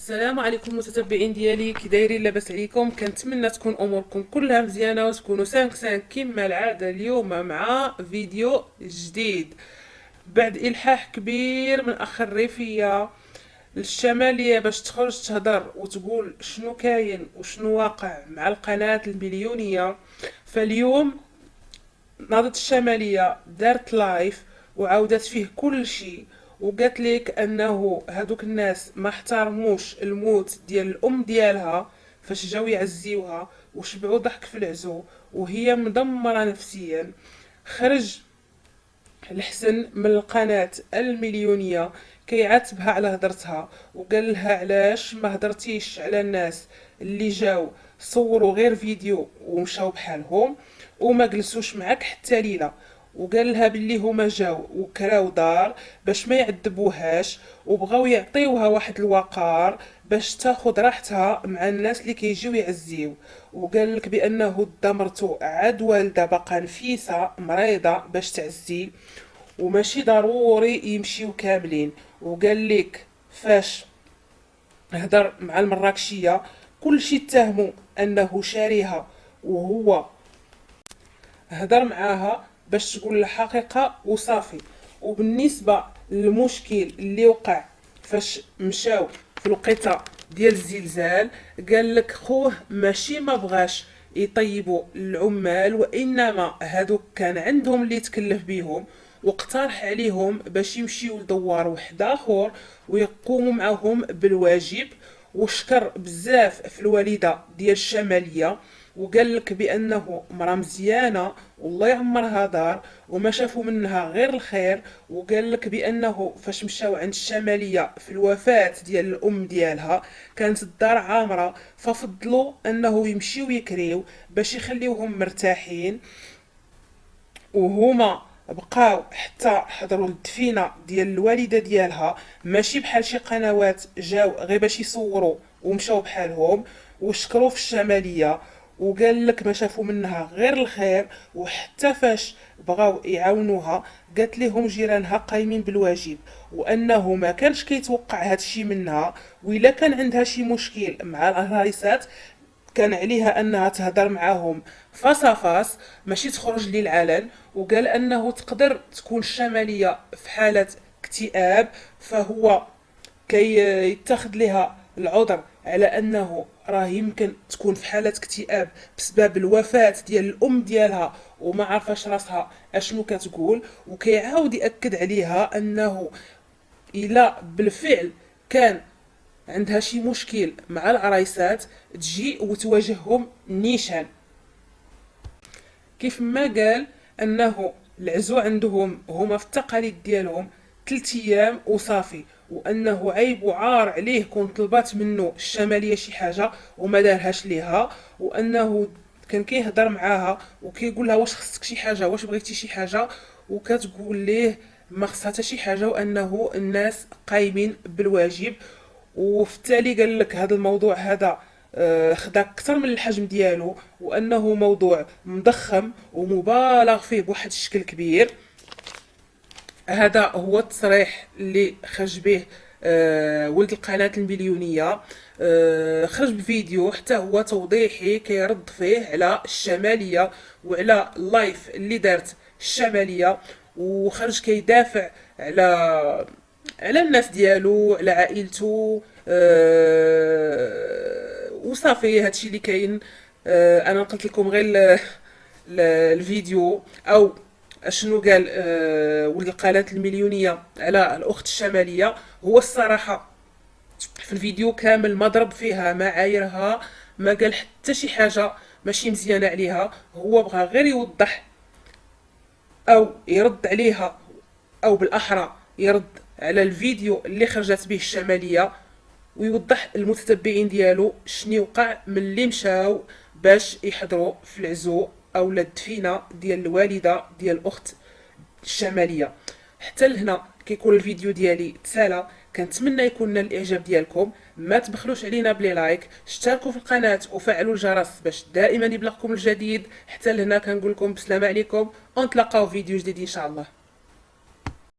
السلام عليكم متتبعين ديالي، كي دايرين؟ لاباس عليكم؟ كنتمنى تكون اموركم كلها مزيانه وتكونوا 5 كما العاده. اليوم مع فيديو جديد بعد الحاح كبير من اخ الريفيه للشماليه باش تخرج تهضر وتقول شنو كاين وشنو واقع مع القناه المليونيه. فاليوم ناضت الشماليه دارت لايف وعاودت فيه كل شيء، وقالت لك انه هادوك الناس ما احترموش الموت ديال الام ديالها فاش جاو يعزيوها وشبعوا ضحك في العزو وهي مدمره نفسيا. خرج الحسن من القناة المليونية كيعاتبها على هدرتها وقال لها علاش ما هدرتيش على الناس اللي جاو صوروا غير فيديو ومشاو بحالهم وما جلسوش معاك حتى ليلة. وقال لها باللي هما جاو وكراو دار باش ما يعذبوهاش وبغاو يعطيوها واحد الوقار باش تاخد راحتها مع الناس اللي كيجيو يعزيو. وقال لك بانه دا مرتو عاد والده باقا نفيسه مريضه باش تعزي وماشي ضروري يمشيو كاملين. وقال لك فاش هدر مع المراكشيه كل شي اتهموا انه شاريها، وهو هدر معاها باش تقول الحقيقة وصافي. وبالنسبة للمشكل اللي وقع فاش مشاو في الوقيته ديال الزلزال، قال لك خوه ماشي ما بغاش يطيبوا العمال، وانما هادوك كان عندهم اللي تكلف بيهم واقترح عليهم باش يمشيو لدوار واحد اخر ويقوموا معهم بالواجب. وشكر بزاف في الوالده ديال الشماليه وقال لك بانه مرا مزيانه والله يعمرها دار وما شافوا منها غير الخير. وقال لك بانه فاش مشاو عند الشماليه في الوفاه ديال الام ديالها كانت الدار عامره، ففضلوا انه يمشيو يكريو باش يخليوهم مرتاحين. وهما بقاو حتى حضروا الدفينه ديال الوالده ديالها، ماشي بحال شي قنوات جاو غير باش يصوروا ومشاو بحالهم. وشكروا في الشماليه وقال لك ما شافوا منها غير الخير. وحتى فاش بغاو يعاونوها قالت لهم جيرانها قايمين بالواجب وانه ما كانش كيتوقع هادشي منها، وإلا كان عندها شي مشكل مع الهريسات كان عليها انها تهدر معاهم فاس ماشي تخرج للعلن. وقال انه تقدر تكون الشماليه في حاله اكتئاب، فهو كي يتخذ لها العذر على انه راه يمكن تكون في حاله اكتئاب بسبب الوفاه ديال الام ديالها وما عرفاش راسها اشنو كتقول. وكيعاود ياكد عليها انه الا بالفعل كان عندها شي مشكل مع العرايسات تجي وتواجههم نيشان. كيف ما قال انه العزو عندهم هما في التقاليد ديالهم 3 ايام وصافي، وانه عيب وعار عليه كون طلبات منه الشماليه شي حاجه وما دارهاش ليها. وانه كان كيهضر معاها وكيقول لها واش خصك شي حاجه، واش بغيتي شي حاجه، وكتقول ليه ما خصها حتى شي حاجه وانه الناس قايمين بالواجب. وفي التالي قال لك هذا الموضوع هذا خدا اكثر من الحجم ديالو وانه موضوع مضخم ومبالغ فيه بواحد الشكل كبير. هذا هو التصريح اللي خرج به ولد القناة المليونية. خرج بفيديو حتى هو توضيحي كيرد فيه على الشمالية وعلى اللايف اللي دارت الشمالية، وخرج كيدافع على الناس ديالو على عائلته. وصافي هادشي اللي كاين. انا قلت لكم غير الفيديو او شنو قال ولد القناة المليونية على الأخت الشمالية. هو الصراحة في الفيديو كامل ما ضرب فيها ما عايرها، ما قال حتى شي حاجة ماشي مزيانة عليها. هو بغى غير يوضح أو يرد عليها، أو بالأحرى يرد على الفيديو اللي خرجت به الشمالية ويوضح المتتبعين ديالو شنو وقع من اللي مشاو باش يحضروا في العزو او الدفينه ديال الوالده ديال الاخت الشماليه. حتى لهنا كيكون الفيديو ديالي تسالى. كنتمنى يكون نال الاعجاب ديالكم، ما تبخلوش علينا بلي لايك، اشتركوا في القناه وفعلوا الجرس باش دائما يبلغكم الجديد. حتى لهنا كنقول لكم بسلام عليكم ونتلاقاو في فيديو جديد ان شاء الله.